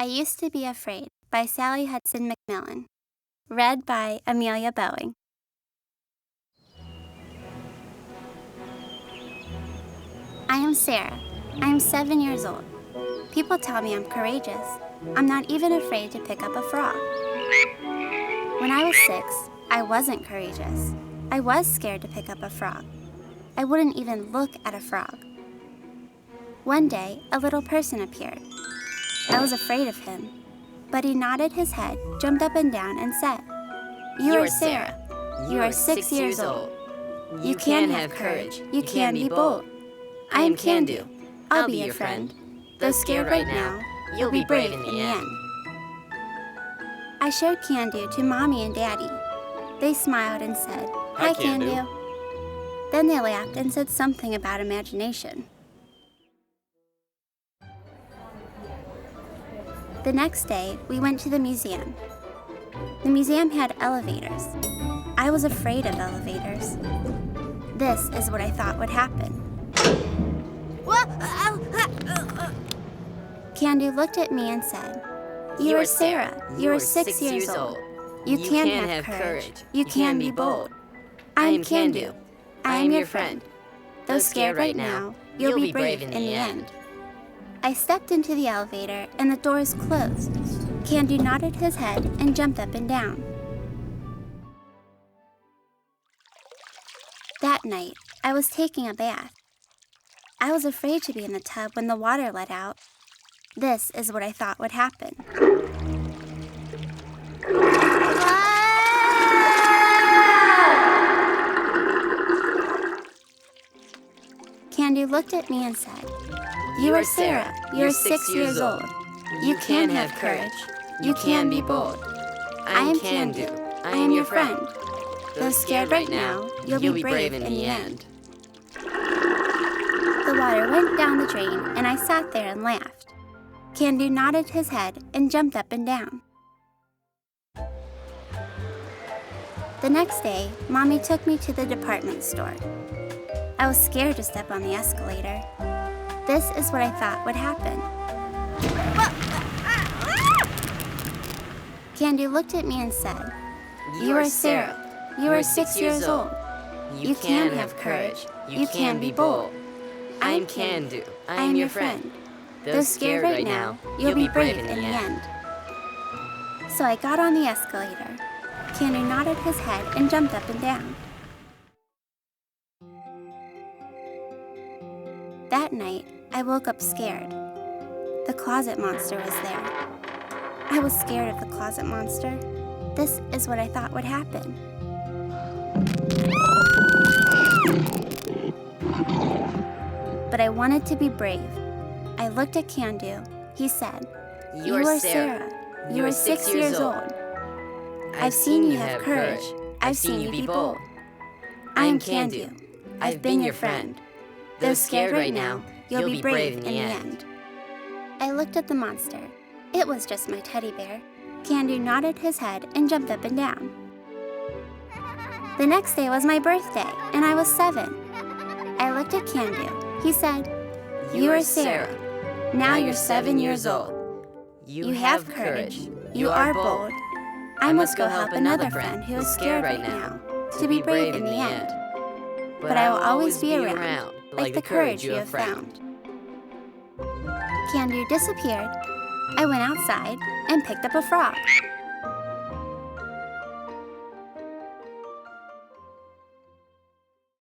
I Used to Be Afraid by Sally Hudson McMillan. Read by Amelia Boeing. I am Sarah. I am 7 years old. People tell me I'm courageous. I'm not even afraid to pick up a frog. When I was 6, I wasn't courageous. I was scared to pick up a frog. I wouldn't even look at a frog. One day, a little person appeared. I was afraid of him, but he nodded his head, jumped up and down, and said, "You are Sarah. You are 6 years old. You can have courage. You can be bold. I am Can-Do. I'll be your friend. Though scared right now, you'll be brave in the end." I showed Can-Do to Mommy and Daddy. They smiled and said, "Hi, Can-Do." Then they laughed and said something about imagination. The next day, we went to the museum. The museum had elevators. I was afraid of elevators. This is what I thought would happen. Can-Do looked at me and said, "You are Sarah. You are 6 years old. You can have courage. You can be bold. I am Can-Do. I am your friend. Though scared right now, you'll be brave in the end." I stepped into the elevator and the doors closed. Can-Do nodded his head and jumped up and down. That night, I was taking a bath. I was afraid to be in the tub when the water let out. This is what I thought would happen. Can-Do looked at me and said, "You are Sarah. You're 6 years old. You can have courage. You can be bold. I am Can-Do. I am your friend. Though scared right now, you'll be brave in the end." The water went down the drain, and I sat there and laughed. Can-Do nodded his head and jumped up and down. The next day, Mommy took me to the department store. I was scared to step on the escalator. This is what I thought would happen. Can-Do looked at me and said, "You are Sarah. You are 6 years old. You can have courage. You can be bold. I am Can-Do. I am your friend. Though scared right now, you'll be brave in the end." So I got on the escalator. Can-Do nodded his head and jumped up and down. That night, I woke up scared. The closet monster was there. I was scared of the closet monster. This is what I thought would happen. But I wanted to be brave. I looked at Can-Do. He said, "You are Sarah. You are 6 years old. I've seen you have courage. I've seen you be bold. I am Can-Do. I've been your friend. Though scared right now, you'll be brave in the end." I looked at the monster. It was just my teddy bear. Can-Do nodded his head and jumped up and down. The next day was my birthday, and I was 7. I looked at Can-Do. He said, "You are Sarah. Now you're 7 years old. You have courage. You are bold. I must go help another friend who is scared right now to be brave in the end. But I will always be around, like the courage you have found." Can-Do disappeared. I went outside and picked up a frog.